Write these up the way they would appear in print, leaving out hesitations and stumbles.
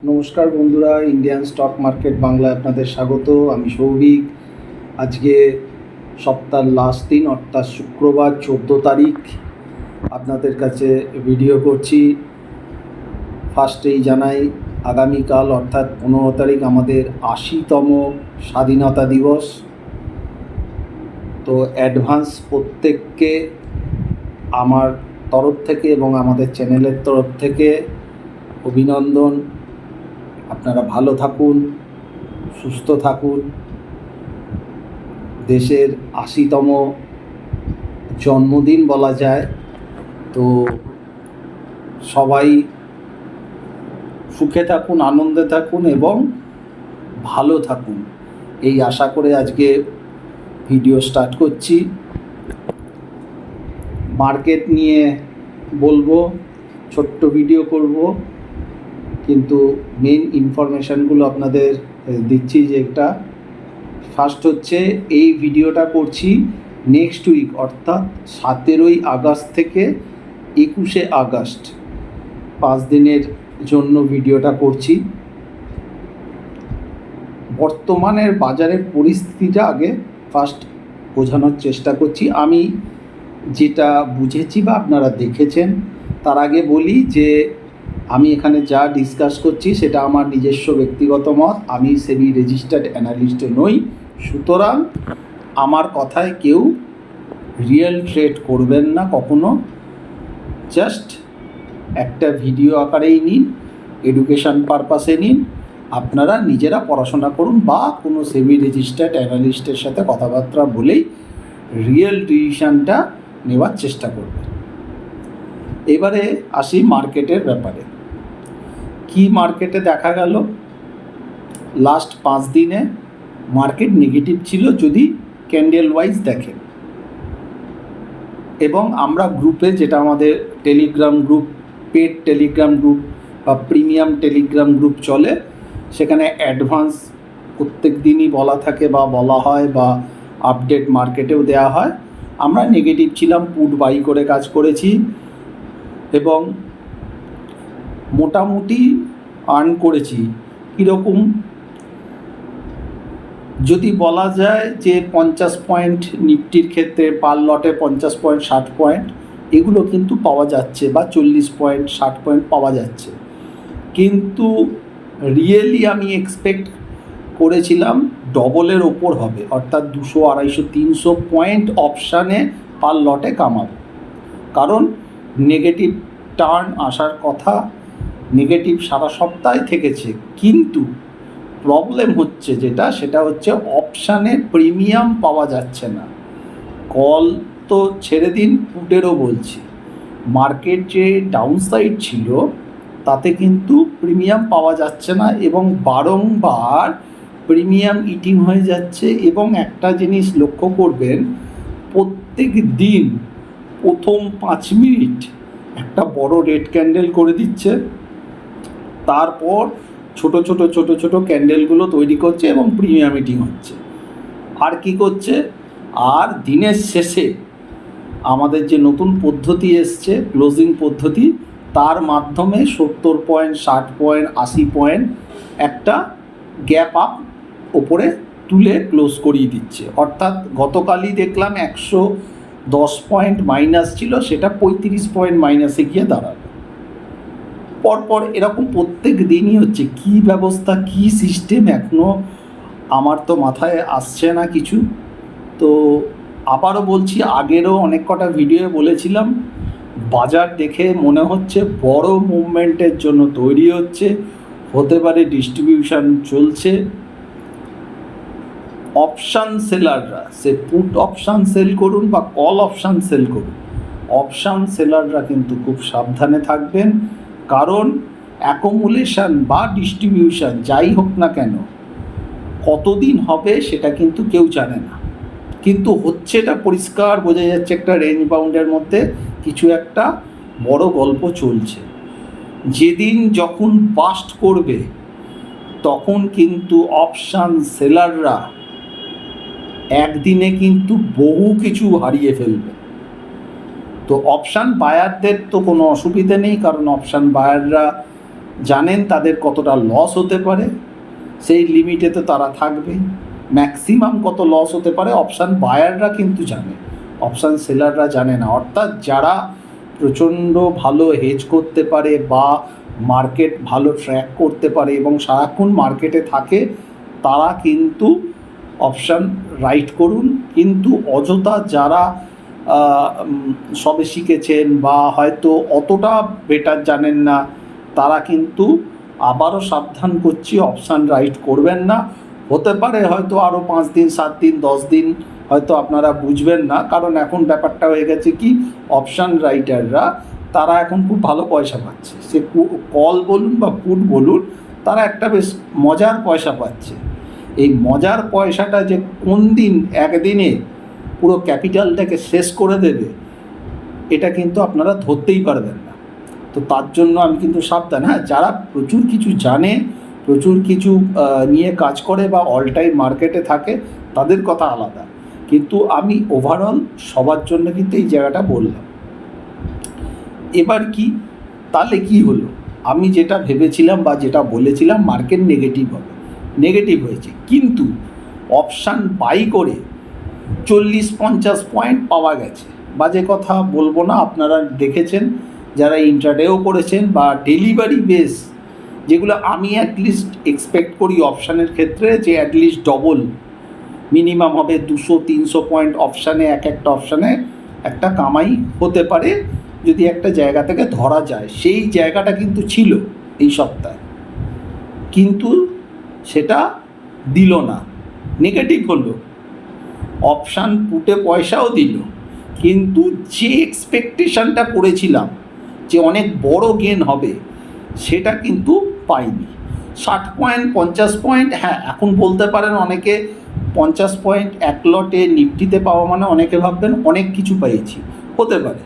নমস্কার বন্ধুরা, Indian stock market বাংলায় আপনাদের স্বাগত। আমি সৌভিক। আজকে সপ্তাহের লাস্ট দিন অর্থাৎ শুক্রবার 14 তারিখ আপনাদের কাছে ভিডিও করছি। ফার্স্টেই জানাই, আগামীকাল অর্থাৎ 15 তারিখ আমাদের 80তম স্বাধীনতা দিবস। তো অ্যাডভান্স প্রত্যেককে আমার তরফ থেকে এবং আমাদের চ্যানেলের তরফ থেকে অভিনন্দন। আপনারা ভালো থাকুন, সুস্থ থাকুন। দেশের 80তম জন্মদিন বলা যায়, তো সবাই সুখে থাকুন, আনন্দে থাকুন এবং ভালো থাকুন, এই আশা করে আজকে ভিডিও স্টার্ট করছি। মার্কেট নিয়ে বলবো, ছোট্ট ভিডিও করব, কিন্তু মেন ইনফরমেশানগুলো আপনাদের দিচ্ছি। যে একটা ফার্স্ট হচ্ছে, এই ভিডিওটা করছি নেক্সট উইক অর্থাৎ 17ই আগস্ট থেকে 21শে আগস্ট, 5 দিনের জন্য ভিডিওটা করছি। বর্তমানের বাজারের পরিস্থিতিটা আগে ফার্স্ট বোঝানোর চেষ্টা করছি। আমি যেটা বুঝেছি বা আপনারা দেখেছেন, তার আগে বলি যে আমি এখানে যা ডিসকাস করছি সেটা আমার নিজস্ব ব্যক্তিগত মত। আমি সেবি রেজিস্টার্ড অ্যানালিস্ট নই, সুতরাং আমার কথায় কেউ রিয়েল ট্রেড করবেন না কখনো। জাস্ট একটা ভিডিও আকারেই নিন, এডুকেশান পারপাসে নিন। আপনারা নিজেরা পড়াশোনা করুন বা কোনো সেবি রেজিস্টার্ড অ্যানালিস্টের সাথে কথাবার্তা বলেই রিয়েল ডিসিশানটা নেওয়ার চেষ্টা করবেন। এবারে আসি মার্কেটের ব্যাপারে। কি মার্কেটে দেখা গেল, লাস্ট 5 দিনে মার্কেট নেগেটিভ ছিল যদি ক্যান্ডেল ওয়াইজ দেখেন। এবং আমরা গ্রুপে, যেটা আমাদের Telegram group, paid Telegram group বা প্রিমিয়াম টেলিগ্রাম গ্রুপ চলে, সেখানে অ্যাডভান্স প্রত্যেক দিনই বলা থাকে বা বলা হয় বা আপডেট মার্কেটেও দেওয়া হয়। আমরা নেগেটিভ ছিলাম, পুট বাই করে কাজ করেছি এবং মোটামুটি আর্ন করেছি। কীরকম যদি বলা যায় যে 50 পয়েন্ট নিফটির ক্ষেত্রে পার লটে 50 পয়েন্ট 60 পয়েন্ট এগুলো কিন্তু পাওয়া যাচ্ছে, বা 40 পয়েন্ট 60 পয়েন্ট পাওয়া যাচ্ছে। কিন্তু রিয়েলি আমি এক্সপেক্ট করেছিলাম ডবলের ওপর হবে, অর্থাৎ 200, 250, 300 পয়েন্ট অপশানে পার লটে কামাবো। কারণ নেগেটিভ টার্ন আসার কথা, নেগেটিভ সারা সপ্তাহে থেকেছে, কিন্তু প্রবলেম হচ্ছে সেটা হচ্ছে অপশানে প্রিমিয়াম পাওয়া যাচ্ছে না। কল তো ছেড়ে দিন, পুটেরও বলছি, মার্কেট যে ডাউনসাইড ছিল তাতে কিন্তু প্রিমিয়াম পাওয়া যাচ্ছে না এবং বারংবার প্রিমিয়াম ইটিং হয়ে যাচ্ছে। এবং একটা জিনিস লক্ষ্য করবেন, প্রত্যেক দিন প্রথম 5 মিনিট একটা বড় রেড ক্যান্ডেল করে দিচ্ছে, তারপর ছোট ছোট ক্যান্ডেলগুলো তৈরি করছে এবং প্রিমিয়াম ইটিং হচ্ছে। আর কি করছে, আর দিনের শেষে আমাদের যে নতুন পদ্ধতি এসছে, ক্লোজিং পদ্ধতি, তার মাধ্যমে 70 পয়েন্ট 60 পয়েন্ট 80 পয়েন্ট একটা গ্যাপ আপ ওপরে তুলে ক্লোজ করিয়ে দিচ্ছে। অর্থাৎ গতকালই দেখলাম 110 পয়েন্ট মাইনাস ছিল, সেটা 35 পয়েন্ট মাইনাসে গিয়ে দাঁড়ালো। পরপর এরকম প্রত্যেক দিনই হচ্ছে। কী ব্যবস্থা, কী সিস্টেম, এখনও আমার তো মাথায় আসছে না কিছু। তো আবারও বলছি, আগেরও অনেক কটা ভিডিও বলেছিলাম, বাজার দেখে মনে হচ্ছে বড় মুভমেন্টের জন্য তৈরি হতে পারে, ডিস্ট্রিবিউশন চলছে। অপশান সেলাররা, সে পুট অপশান সেল করুন বা কল অপশান সেল করুন, অপশান সেলাররা কিন্তু খুব সাবধানে থাকবেন। কারণ অ্যাকুমুলেশন বা ডিস্ট্রিবিউশন যাই হোক না কেন, কতদিন হবে সেটা কিন্তু কেউ জানে না, কিন্তু হচ্ছে এটা পরিষ্কার বোঝা যাচ্ছে। একটা রেঞ্জ বাউন্ডের মধ্যে কিছু একটা বড় গল্প চলছে। যেদিন যখন বাস্ট করবে তখন কিন্তু অপশান সেলাররা একদিনে কিন্তু বহু কিছু হারিয়ে ফেলবে। তো অপশান বায়ারদের তো কোনো অসুবিধে নেই, কারণ অপশান বায়াররা জানেন তাদের কতটা লস হতে পারে, সেই লিমিটে তো তারা থাকবেই। ম্যাক্সিমাম কত লস হতে পারে অপশান বায়াররা কিন্তু জানে, অপশান সেলাররা জানে না। অর্থাৎ যারা প্রচণ্ড ভালো হেজ করতে পারে বা মার্কেট ভালো ট্র্যাক করতে পারে এবং সারাক্ষণ মার্কেটে থাকে, তারা কিন্তু অপশান রাইট করুন। কিন্তু অযথা যারা সবে শিখেছেন বা হয়তো অতটা বেটার জানেন না, তারা কিন্তু আবারও সাবধান করছি, অপশান রাইট করবেন না। হতে পারে হয়তো আরও 5 দিন 7 দিন 10 দিন হয়তো আপনারা বুঝবেন না, কারণ এখন ব্যাপারটা হয়ে গেছে কি, অপশান রাইটাররা তারা এখন খুব ভালো পয়সা পাচ্ছে। সে কল বলুন বা পুট বলুন, তারা একটা বেশ মজার পয়সা পাচ্ছে। এই মজার পয়সাটা যে কোন দিন একদিনে পুরো ক্যাপিটালটাকে শেষ করে দেবে, এটা কিন্তু আপনারা ধরতেই পারবেন না। তো তার জন্য আমি কিন্তু সাবধান। হ্যাঁ, যারা প্রচুর কিছু জানে, প্রচুর কিছু নিয়ে কাজ করে বা অল টাইম মার্কেটে থাকে, তাদের কথা আলাদা, কিন্তু আমি ওভারঅল সবার জন্য কিন্তু এই জায়গাটা বললাম। এবার কি, তাহলে কি হলো, আমি যেটা ভেবেছিলাম বা যেটা বলেছিলাম মার্কেট নেগেটিভ হবে, নেগেটিভ হয়েছে, কিন্তু অপশান বাই করে 40-50 পয়েন্ট পাওয়া গেছে। বাজে কথা বলবো না, আপনারা দেখেছেন যারা ইন্ট্রাডেও করেছেন বা ডেলিভারি বেস, যেগুলো আমি অ্যাটলিস্ট এক্সপেক্ট করি অপশানের ক্ষেত্রে যে অ্যাটলিস্ট ডবল মিনিমাম হবে, 200-300 পয়েন্ট অপশানে, একটা অপশানে একটা কামাই হতে পারে যদি একটা জায়গা থেকে ধরা যায়। সেই জায়গাটা কিন্তু ছিল এই সপ্তাহে, কিন্তু সেটা দিল না, নেগেটিভ হলো। অপশান পুটে পয়সাও দিল, কিন্তু যে এক্সপেকটেশনটা করেছিলাম যে অনেক বড় গেন হবে, সেটা কিন্তু পাইনি। 60 পয়েন্ট 50 পয়েন্ট, হ্যাঁ এখন বলতে পারেন অনেকে 50 পয়েন্ট এক লটে নিফটিতে পাওয়া মানে অনেকে ভাববেন অনেক কিছু পেয়েছি। হতে পারে,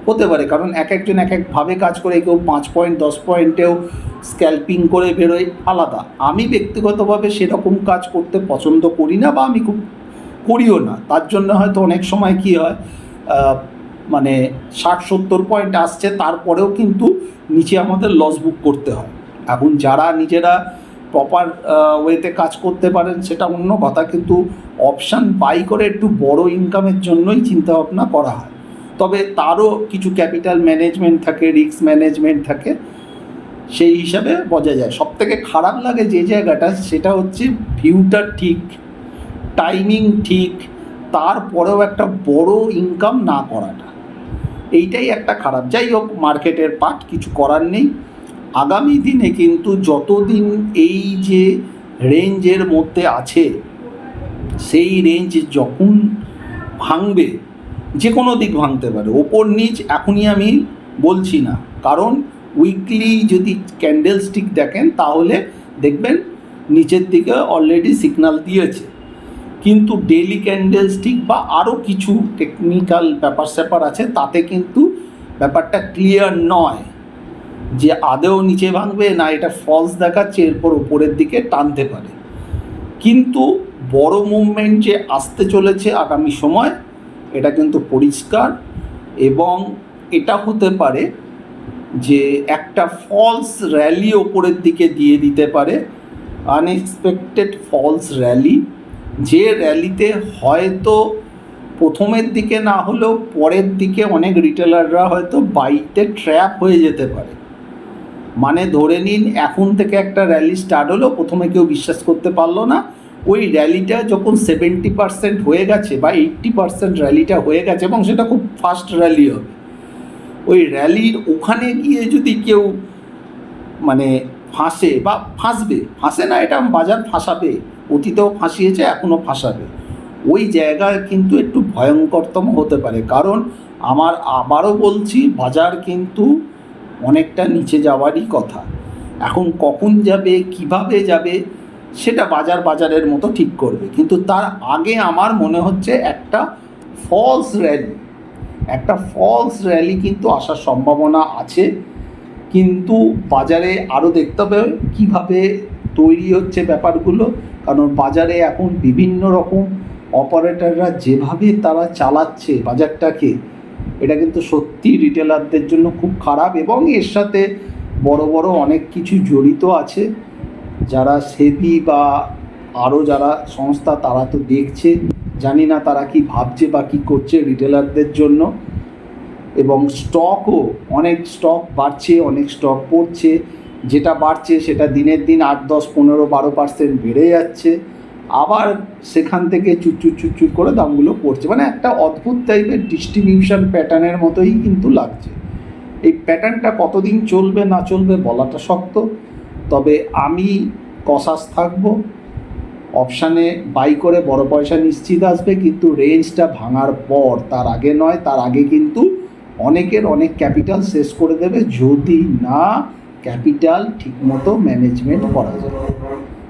হতে পারে, কারণ এক একজন এক একভাবে কাজ করে, কেউ 5 পয়েন্ট 10 পয়েন্টেও স্ক্যাল্পিং করে বেরোয়, আলাদা। আমি ব্যক্তিগতভাবে সেরকম কাজ করতে পছন্দ করি না বা আমি খুব করিও না। তার জন্য হয়তো অনেক সময় কী হয়, মানে 60-70 পয়েন্ট আসছে, তারপরেও কিন্তু নিচে আমাদের লস বুক করতে হয়। এখন যারা নিজেরা প্রপার ওয়েতে কাজ করতে পারেন সেটা অন্য কথা, কিন্তু অপশান বাই করে একটু বড় ইনকামের জন্যই চিন্তাভাবনা করা হয়। তবে তারও কিছু ক্যাপিটাল ম্যানেজমেন্ট থাকে, রিস্ক ম্যানেজমেন্ট থাকে, সেই হিসাবে বোঝা যায়। সবথেকে খারাপ লাগে যে জায়গাটা, সেটা হচ্ছে ভিউটা ঠিক, টাইমিং ঠিক, তারপরেও একটা বড় ইনকাম না করাটা, এইটাই একটা খারাপ। যাই হোক, মার্কেটের পার্ট, কিছু করার নেই। আগামী দিনে কিন্তু যতদিন এই যে রেঞ্জের মধ্যে আছে, সেই রেঞ্জ যখন ভাঙবে, যে কোনো দিক ভাঙতে পারে, ওপর নিচ এখনই আমি বলছি না, কারণ উইকলি যদি ক্যান্ডেল স্টিক দেখেন তাহলে দেখবেন নিচের দিকে অলরেডি সিগন্যাল দিয়েছে। কিন্তু ডেইলি ক্যান্ডেল স্টিক বা আরও কিছু টেকনিক্যাল ব্যাপার স্যাপার আছে, তাতে কিন্তু ব্যাপারটা ক্লিয়ার নয় যে আদেও নিচে ভাঙবে না এটা ফলস দেখাচ্ছে, এরপর উপরের দিকে টানতে পারে। কিন্তু বড় মুভমেন্ট যে আসতে চলেছে আগামী সময়, এটা কিন্তু পরিষ্কার। এবং এটা হতে পারে যে একটা ফলস র্যালি ওপরের দিকে দিয়ে দিতে পারে, আনএক্সপেক্টেড ফলস র্যালি, যে র্যালিতে হয়তো প্রথমের দিকে না হলেও পরের দিকে অনেক রিটেলাররা হয়তো বাইতে ট্র্যাপ হয়ে যেতে পারে। মানে ধরে নিন এখন থেকে একটা র্যালি স্টার্ট হলো, প্রথমে কেউ বিশ্বাস করতে পারলো না, ওই র্যালিটা যখন 70% হয়ে গেছে বা 80% র্যালিটা হয়ে গেছে, এবং সেটা খুব ফাস্ট র্যালি হবে, ওই র্যালির ওখানে গিয়ে যদি কেউ মানে ফাঁসে বা ফাঁসে না, এটা বাজার ফাঁসাবে, অতীতেও ফাঁসিয়েছে, এখনও ফাঁসাবে, ওই জায়গায় কিন্তু একটু ভয়ঙ্করতম হতে পারে। কারণ আমার আবারও বলছি, বাজার কিন্তু অনেকটা নিচে যাওয়ারই কথা। এখন কখন যাবে, কিভাবে যাবে, সেটা বাজারের মতো ঠিক করবে। কিন্তু তার আগে আমার মনে হচ্ছে একটা ফলস র্যালি কিন্তু আসার সম্ভাবনা আছে। কিন্তু বাজারে আরও দেখতে হবে কীভাবে তৈরি হচ্ছে ব্যাপারগুলো, কারণ বাজারে এখন বিভিন্ন রকম অপারেটররা যেভাবে তারা চালাচ্ছে বাজারটাকে, এটা কিন্তু সত্যি রিটেলারদের জন্য খুব খারাপ। এবং এর সাথে বড় বড় অনেক কিছু জড়িত আছে, যারা সেবি বা আরও যারা সংস্থা তারা তো দেখছে, জানি না তারা কি ভাবছে বা কী করছে রিটেলারদের জন্য। এবং স্টকও অনেক স্টক বাড়ছে, অনেক স্টক পড়ছে, যেটা বাড়ছে সেটা দিনের দিন 8, 10, 15, 12% বেড়ে যাচ্ছে, আবার সেখান থেকে চুরচুর করে দামগুলো পড়ছে। মানে একটা অদ্ভুত টাইপের ডিস্ট্রিবিউশন প্যাটার্নের মতোই কিন্তু লাগছে। এই প্যাটার্নটা কতদিন চলবে না চলবে বলাটা শক্ত, তবে আমি কসাস থাকবো। অপশানে বাই করে বড় পয়সা নিশ্চিত আসবে, কিন্তু রেঞ্জটা ভাঙার পর, তার আগে নয়। তার আগে কিন্তু অনেকের অনেক ক্যাপিটাল শেষ করে দেবে যদি না ক্যাপিটাল ঠিকমতো ম্যানেজমেন্ট করা যায়।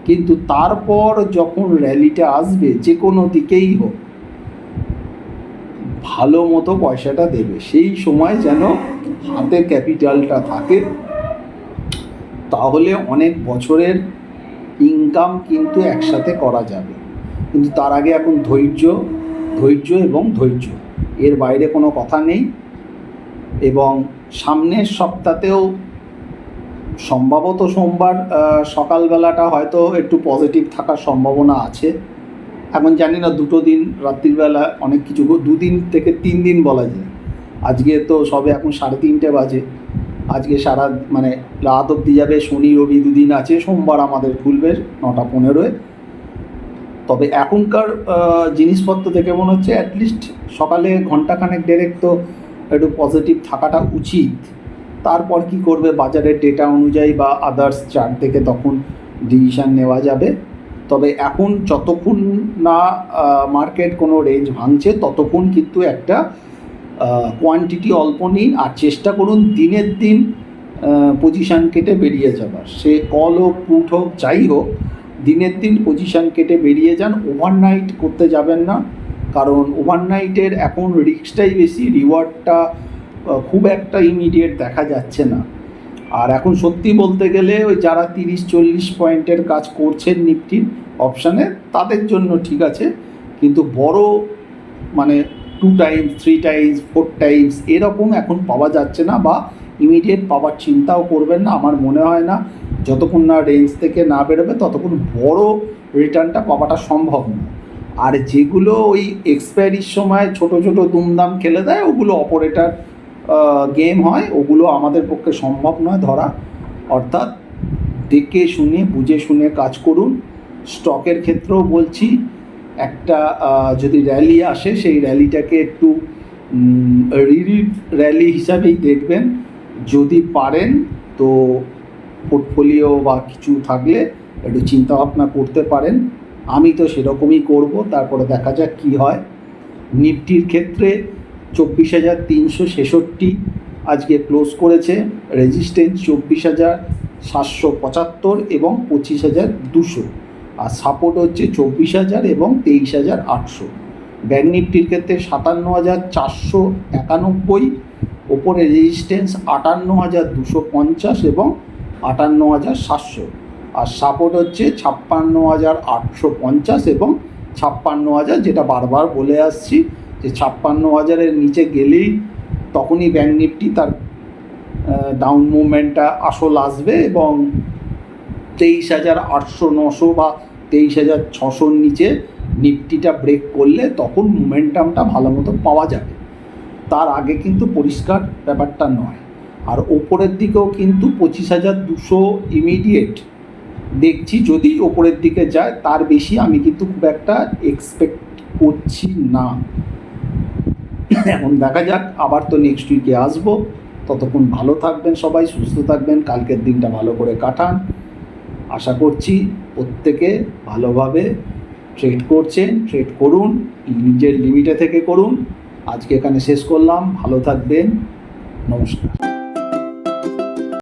কিন্তু তারপর যখন র্যালিটা আসবে, যে কোনো দিকেই হোক, ভালো মতো পয়সাটা দেবে। সেই সময় যেন হাতে ক্যাপিটালটা থাকে, তাহলে অনেক বছরের ইনকাম কিন্তু একসাথে করা যাবে। কিন্তু তার আগে এখন ধৈর্য এবং ধৈর্য, এর বাইরে কোনো কথা নেই। এবং সামনের সপ্তাহতেও সম্ভবত সোমবার সকালবেলাটা হয়তো একটু পজিটিভ থাকার সম্ভাবনা আছে। এখন জানি না, 2 দিন রাত্রিবেলা অনেক কিছু, 2 দিন থেকে 3 দিন বলা যায়। আজকে তো সবে এখন 3:30 বাজে, আজকে সারা মানে রাত অবধি যাবে, শনি রবি 2 দিন আছে, সোমবার আমাদের খুলবে 9:15-এ। তবে এখনকার জিনিসপত্র দেখে মনে হচ্ছে অ্যাটলিস্ট সকালে ঘন্টাখানেক দেড়েক তো একটু পজিটিভ থাকাটা উচিত। তারপর কি করবে বাজারের ডেটা অনুযায়ী বা আদার্স চার্ট থেকে তখন ডিসিশান নেওয়া যাবে। তবে এখন যতক্ষণ না মার্কেট কোনো রেঞ্জ ভাঙছে ততক্ষণ কিন্তু একটা কোয়ান্টিটি অল্প নিন, আর চেষ্টা করুন দিনের দিন পজিশান কেটে বেরিয়ে যাবার। সে কল হোক, পুট হোক, যাই হোক, দিনের দিন পজিশান কেটে বেরিয়ে যান। ওভারনাইট করতে যাবেন না, কারণ ওভারনাইটের এখন রিস্কটাই বেশি, রিওয়ার্ডটা খুব একটা ইমিডিয়েট দেখা যাচ্ছে না। আর এখন সত্যি বলতে গেলে ওই যারা 30-40 পয়েন্টের কাজ করছেন নিফটির অপশানে, তাদের জন্য ঠিক আছে, কিন্তু বড় মানে 2 টাইমস 3 টাইমস 4 টাইমস এরকম এখন পাওয়া যাচ্ছে না, বা ইমিডিয়েট পাওয়ার চিন্তাও করবেন না। আমার মনে হয় না যতক্ষণ না রেঞ্জ থেকে না বেরোবে ততক্ষণ বড় রিটার্নটা পাওয়াটা সম্ভব না। আর যেগুলো ওই এক্সপায়ারির সময় ছোট ছোট দুমদাম খেলে দেয়, ওগুলো অপারেটার গেম হয়, ওগুলো আমাদের পক্ষে সম্ভব নয় ধরা। অর্থাৎ দেখে শুনে বুঝে শুনে কাজ করুন। স্টকের ক্ষেত্রেও বলছি, একটা যদি র্যালি আসে সেই র্যালিটাকে একটু র্যালি হিসাবেই দেখবেন। যদি পারেন তো পোর্টফোলিও বা কিছু থাকলে একটু চিন্তাভাবনা করতে পারেন। আমি তো সেরকমই করব, তারপরে দেখা যাক কী হয়। নিফটির ক্ষেত্রে 24,366 আজকে ক্লোজ করেছে, রেজিস্ট্যান্স 24,775 এবং 25,200, আর সাপোর্ট হচ্ছে 24,000 এবং 23,800। ব্যাঙ্ক নিফটির ক্ষেত্রে 57,491, ওপরে রেজিস্ট্যান্স 58,250 এবং 58,700, আর সাপোর্ট হচ্ছে 56,850 এবং 56,000, যেটা বারবার বলে আসছি যে 56,000-এর নিচে গেলেই তখনই ব্যাঙ্ক নিফটি তার ডাউন মুভমেন্টটা আসল আসবে, এবং 23,800-900 বা 23,600-র নিচে নিফটিটা ব্রেক করলে তখন মোমেন্টামটা ভালো মতো পাওয়া যাবে। তার আগে কিন্তু পরিষ্কার ব্যাপারটা নয়। আর ওপরের দিকেও কিন্তু 25,200 ইমিডিয়েট দেখছি, যদি ওপরের দিকে যায়, তার বেশি আমি কিন্তু খুব একটা এক্সপেক্ট করছি না। এখন দেখা যাক, আবার তো নেক্সট উইকে আসবো। ততক্ষণ ভালো থাকবেন সবাই, সুস্থ থাকবেন, কালকের দিনটা ভালো করে কাটান। আশা করছি প্রত্যেকে ভালোভাবে ট্রেড করছেন, ট্রেড করুন, নিজের লিমিটে থেকে করুন। আজকে এখানে শেষ করলাম, ভালো থাকবেন, নমস্কার।